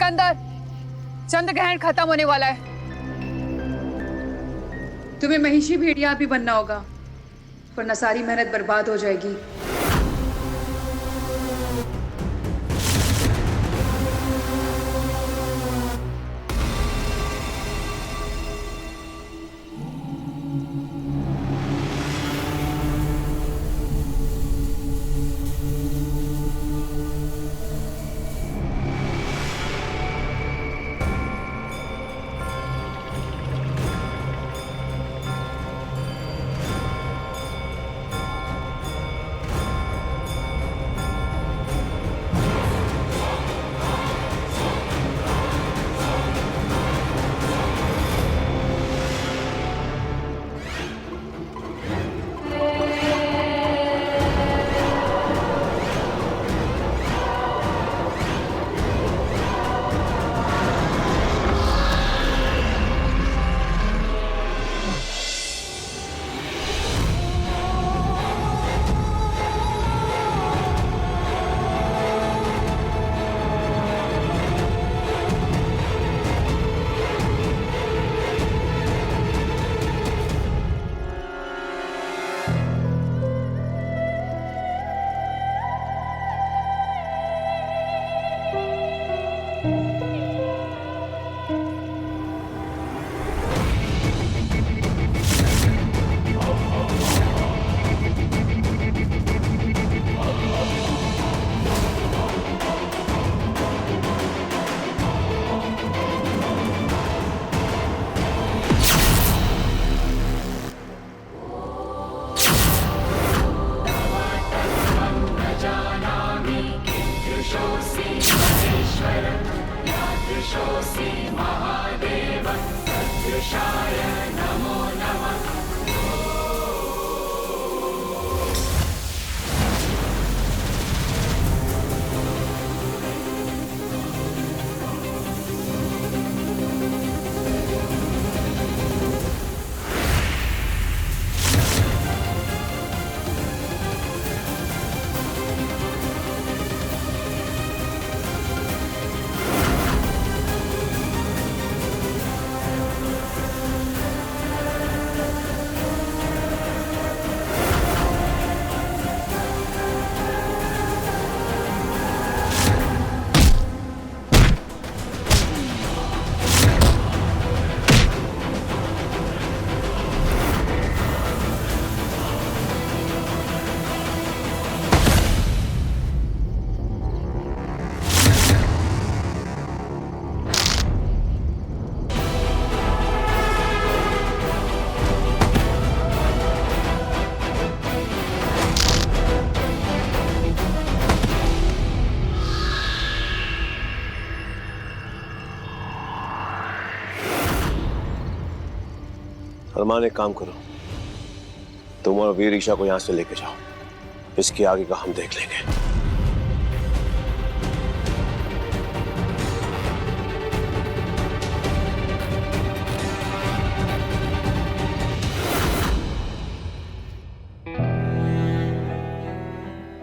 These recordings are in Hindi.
सिकंदर, चंद्रग्रहण खत्म होने वाला है। तुम्हें महिषी भेड़िया भी बनना होगा, वरना सारी मेहनत बर्बाद हो जाएगी। अरमान, एक काम करो, तुम और वीर ईशा को यहां से लेके जाओ, इसके आगे का हम देख लेंगे।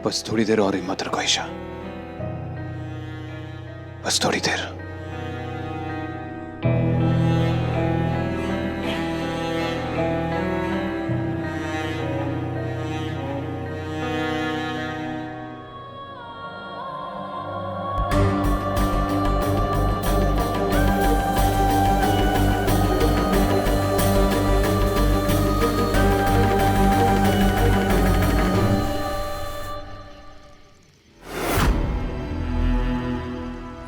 बस थोड़ी देर और हिम्मत रखो ईशा, बस थोड़ी देर।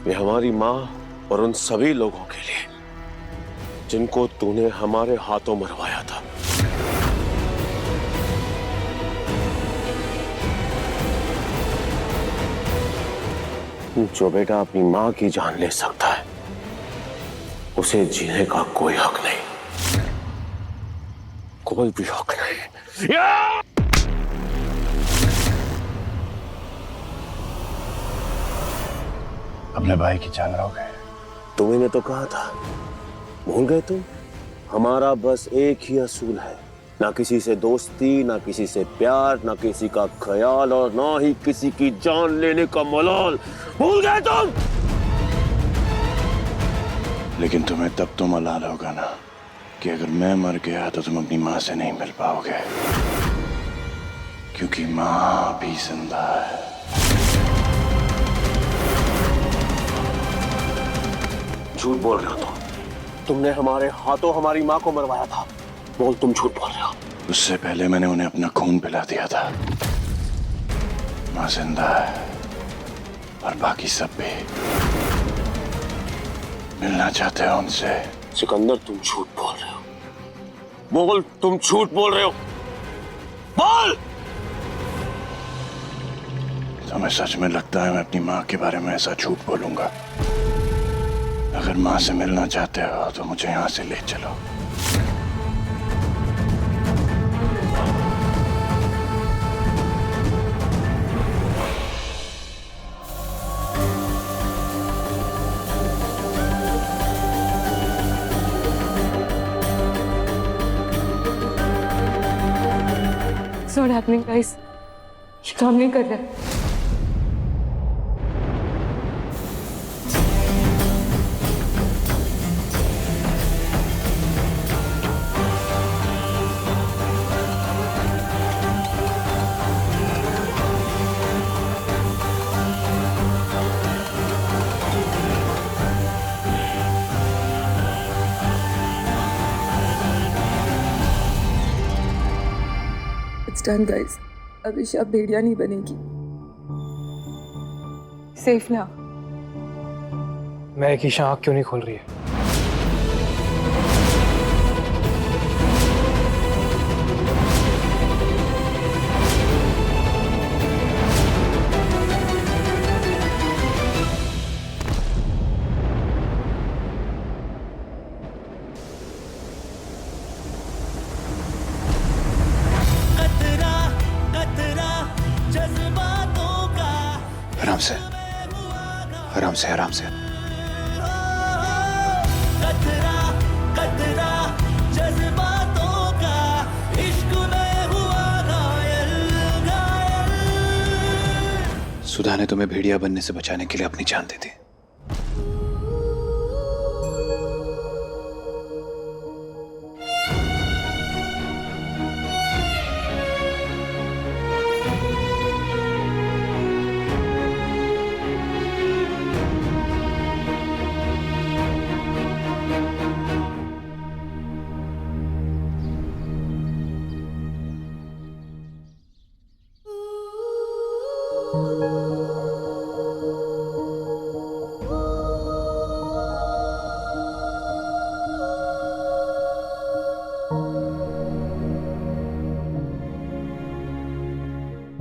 ये हमारी माँ और उन सभी लोगों के लिए जिनको तूने हमारे हाथों मरवाया था। जो बेटा अपनी माँ की जान ले सकता है, उसे जीने का कोई हक नहीं, कोई भी हक नहीं। अपने भाई की जान रहोगे। तुम्हें तो कहा था, भूल गए तुम? हमारा बस एक ही असूल है, ना किसी से दोस्ती, ना किसी से प्यार, ना किसी का ख्याल, और ना ही किसी की जान लेने का मलाल। भूल गए तुम? लेकिन तुम्हें तब तो मलाल होगा ना कि अगर मैं मर गया तो तुम अपनी माँ से नहीं मिल पाओगे, क्योंकि माँ भी जिंदा है। झूठ बोल रहे हो तुमने हमारे हाथों हमारी माँ को मरवाया था। बोल, तुम झूठ बोल रहे हो। उससे पहले मैंने उन्हें अपना खून पिला दिया था। माँ जिंदा है और बाकी सब भी। मिलना चाहते हो उनसे? सिकंदर, तुम झूठ बोल रहे हो। बोल, तुम झूठ बोल रहे हो। बोल! तुम्हें सच में लगता है मैं अपनी माँ के बारे में ऐसा झूठ बोलूंगा? अगर माँ से मिलना चाहते हो तो मुझे यहाँ से ले चलो। It's not happening, guys. ये काम नहीं कर रहा। It's done, guys. अब ईशा भेड़िया नहीं बनेगी। सेफ ना। मैं की आँख क्यों नहीं खोल रही है? आराम से, आराम से, आराम से। सुधा ने तुम्हें भेड़िया बनने से बचाने के लिए अपनी जान दी थी।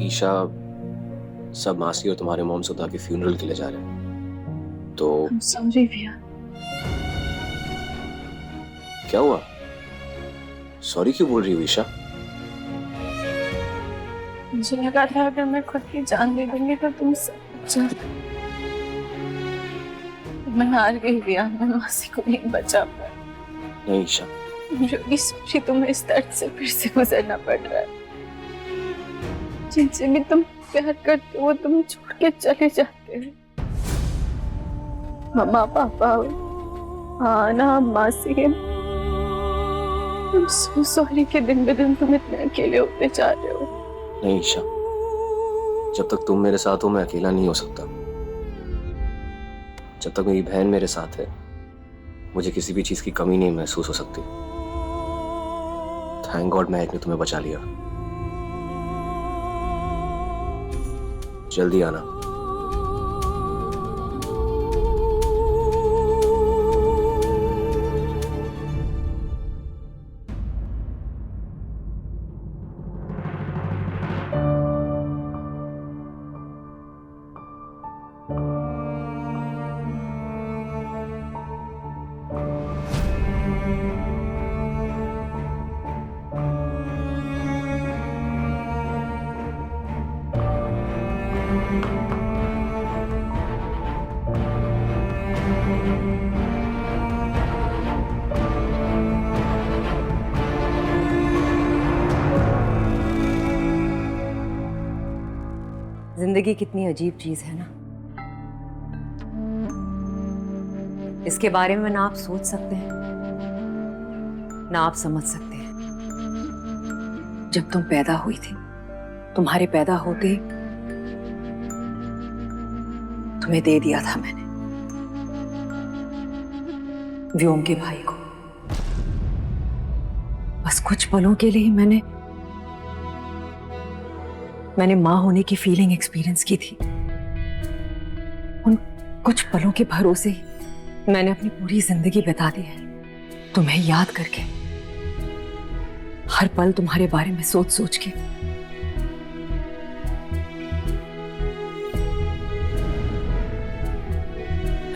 ईशा, सब मासी और तुम्हारे मोम सुधा के फ्यूनरल के लिए जा रहे हैं, तो सॉरी भैया। क्या हुआ? सॉरी क्यों बोल रही हो ईशा? मुझे लगा था अगर मैं खुद की जान दे दूंगी तो तुम सब बच जाओगे। मैं हार गई भैया, मैं मासी को नहीं बचा पाई। नहीं ईशा, मुझे सॉरी, तुम्हें इस दर्द से फिर से गुजरना पड़ रहा है। जिनसे भी तुम प्यार करते हो तुम छोड़ के चले जाते हो। मम्मा, पापा, आना, मासी, I'm so sorry कि दिन ब दिन तुम इतने अकेले होते जा रहे हो। नहीं ईशा, जब तक तुम मेरे साथ हो मैं अकेला नहीं हो सकता। जब तक मेरी बहन मेरे साथ है मुझे किसी भी चीज की कमी नहीं महसूस हो सकती। थैंक गॉड महक ने तुम्हें बचा लिया। जल्दी आना। जिंदगी कितनी अजीब चीज है ना। इसके बारे में ना आप सोच सकते हैं ना आप समझ सकते हैं। जब तुम पैदा हुई थी, तुम्हारे पैदा होते ही तुम्हें दे दिया था मैंने, व्योम के भाई को। बस कुछ पलों के लिए मैंने मां होने की फीलिंग एक्सपीरियंस की थी। उन कुछ पलों के भरोसे ही मैंने अपनी पूरी जिंदगी बिता दी है, तुम्हें याद करके, हर पल तुम्हारे बारे में सोच सोच के।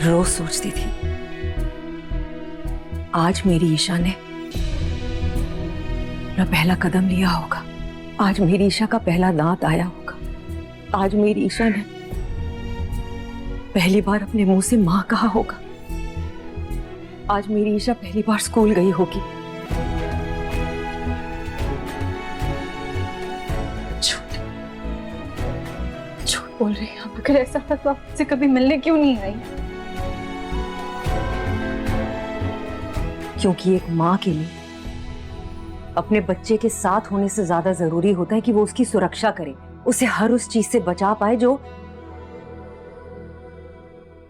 रोज सोचती थी आज मेरी ईशा ने अपना पहला कदम लिया होगा, आज मेरी ईशा का पहला दांत आया होगा, आज मेरी ईशा ने पहली बार अपने मुंह से मां कहा होगा, आज मेरी ईशा पहली बार स्कूल गई होगी। झूठ झूठ बोल रही हैं आप। अगर ऐसा था तो आप मुझसे कभी मिलने क्यों नहीं आई? क्योंकि एक मां के लिए अपने बच्चे के साथ होने से ज्यादा जरूरी होता है कि वो उसकी सुरक्षा करे, उसे हर उस चीज से बचा पाए जो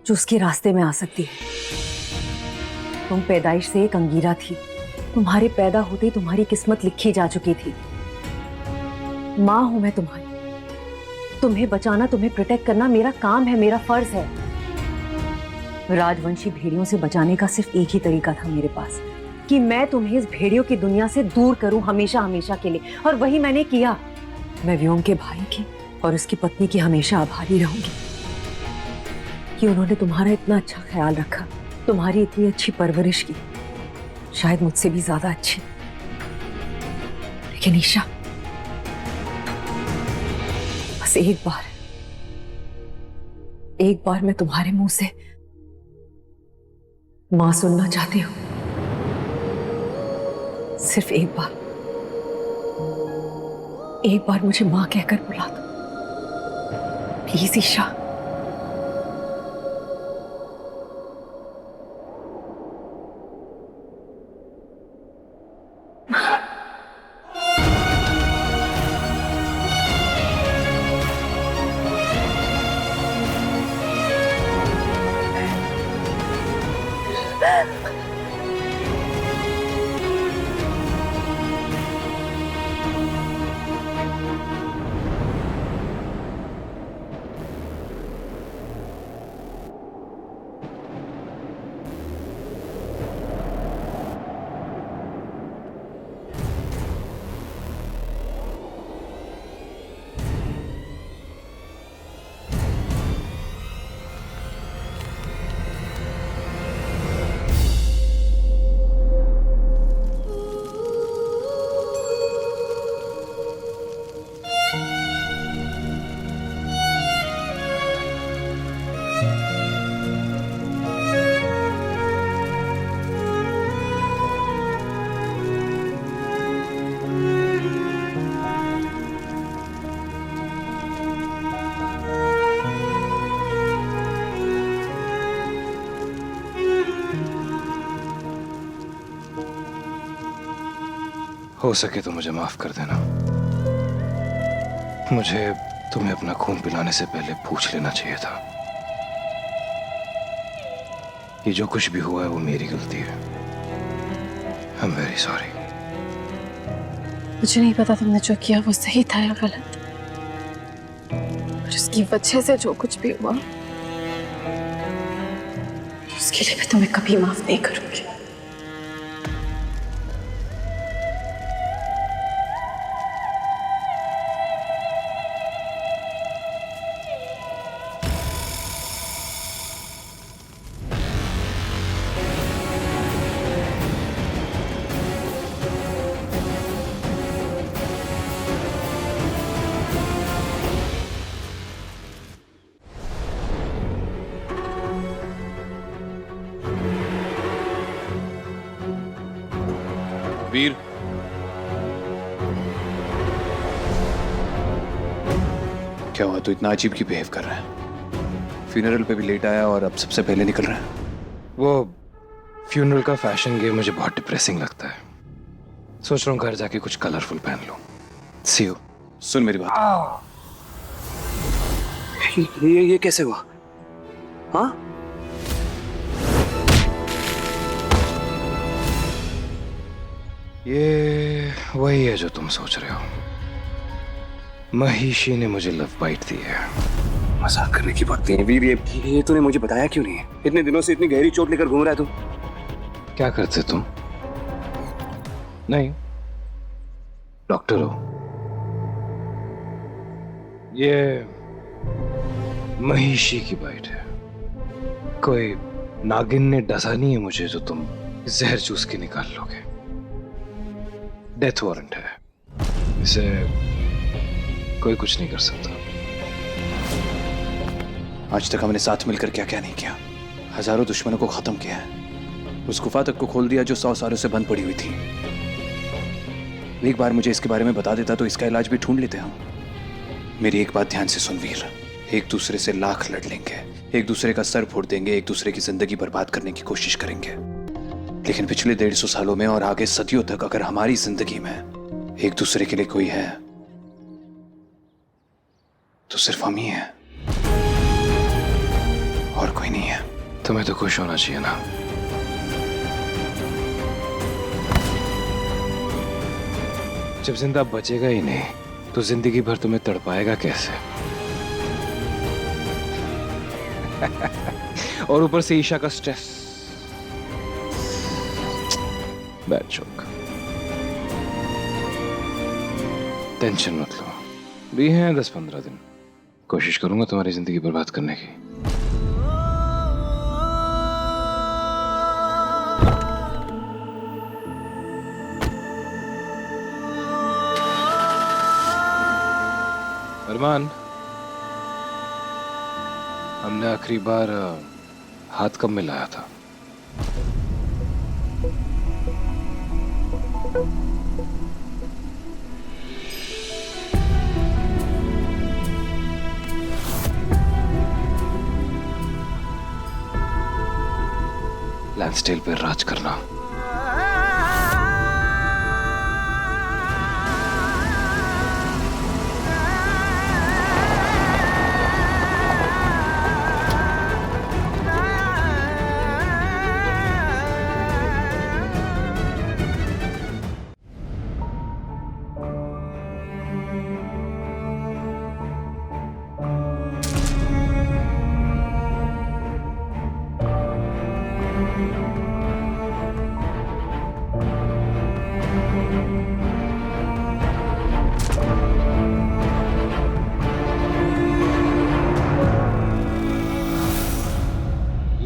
उसके रास्ते में आ सकती है। तुम पैदाइश से एक अंगीरा थी, तुम्हारे पैदा होते ही तुम्हारी किस्मत लिखी जा चुकी थी। मां हूं मैं तुम्हारी, तुम्हें बचाना, तुम्हें प्रोटेक्ट करना मेरा काम है, मेरा फर्ज है। राजवंशी भेड़ियों से बचाने का सिर्फ एक ही तरीका था मेरे पास, कि मैं तुम्हें इस भेड़ियों की दुनिया से दूर करूं हमेशा हमेशा के लिए, और वही मैंने किया। मैं व्योम के भाई की और उसकी पत्नी की हमेशा आभारी रहूंगी कि उन्होंने तुम्हारा इतना अच्छा ख्याल रखा, तुम्हारी इतनी अच्छी परवरिश की, शायद मुझसे भी ज्यादा अच्छी। लेकिन ईशा, बस एक बार मैं तुम्हारे मुंह से मां सुनना चाहती हूँ, सिर्फ एक बार मुझे मां कहकर बुला दो प्लीज ईशा। हो सके तो मुझे माफ कर देना। मुझे तुम्हें अपना खून पिलाने से पहले पूछ लेना चाहिए था। ये जो कुछ भी हुआ है वो मेरी गलती है। I am very sorry. मुझे नहीं पता तुमने जो किया वो सही था या गलत, पर उसकी वजह से जो कुछ भी हुआ उसके लिए मैं तुम्हें कभी माफ नहीं करूंगी। वीर, क्या हुआ? तू इतना अजीब क्यों बिहेव कर रहा है? फ्यूनरल पे भी लेट आया और अब सबसे पहले निकल रहा है। वो फ्यूनरल का फैशन गेम मुझे बहुत डिप्रेसिंग लगता है। सोच रहा हूँ घर जाके कुछ कलरफुल पहन लूं। सी यू। सुन मेरी बात। ये कैसे हुआ? हाँ? ये वही है जो तुम सोच रहे हो। महिषी ने मुझे लव बाइट दी है। मजाक करने की बात नहीं है वीर। ये तूने मुझे बताया क्यों नहीं? इतने दिनों से इतनी गहरी चोट लेकर घूम रहा है तू। क्या करते तुम? नहीं, डॉक्टर हो। ये महिषी की बाइट है। कोई नागिन ने डसा नहीं है मुझे जो तुम जहर चूस के निकाल लोगे। डेथ वारंट है। इसे कोई कुछ नहीं कर सकता। आज तक हमने साथ मिलकर क्या क्या नहीं किया। हजारों दुश्मनों को खत्म किया है। उस गुफा तक को खोल दिया जो 100 सालों से बंद पड़ी हुई थी। एक बार मुझे इसके बारे में बता देता तो इसका इलाज भी ढूंढ लेते हम। मेरी एक बात ध्यान से सुन वीर। एक दूसरे से लाख लड़ लेंगे, एक दूसरे का सर फोड़ देंगे, एक दूसरे की जिंदगी बर्बाद करने की कोशिश करेंगे, लेकिन पिछले 150 सालों में और आगे सदियों तक अगर हमारी जिंदगी में एक दूसरे के लिए कोई है तो सिर्फ हम ही हैं और कोई नहीं है। तुम्हें तो खुश होना चाहिए ना। जब जिंदा बचेगा ही नहीं तो जिंदगी भर तुम्हें तड़पाएगा कैसे? और ऊपर से ईशा का स्ट्रेस। Bad joke. टेंशन मत लो, भी हैं 10-15 दिन। कोशिश करूंगा तुम्हारी जिंदगी बर्बाद करने की। अरमान, हमने आखिरी बार हाथ कब मिलाया था? लैंसडेल पे राज करना।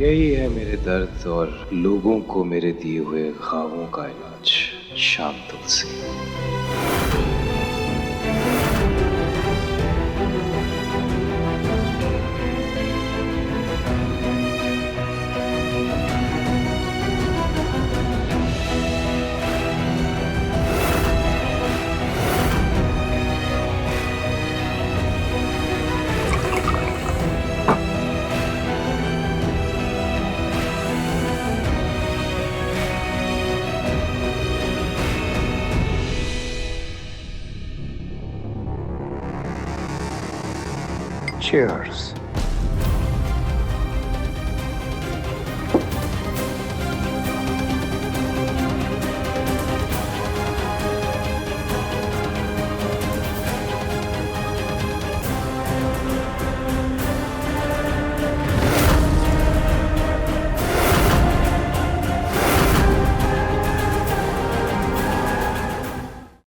यही है मेरे दर्द और लोगों को मेरे दिए हुए ख्वाबों का इलाज। शाम तुलसी। Cheers.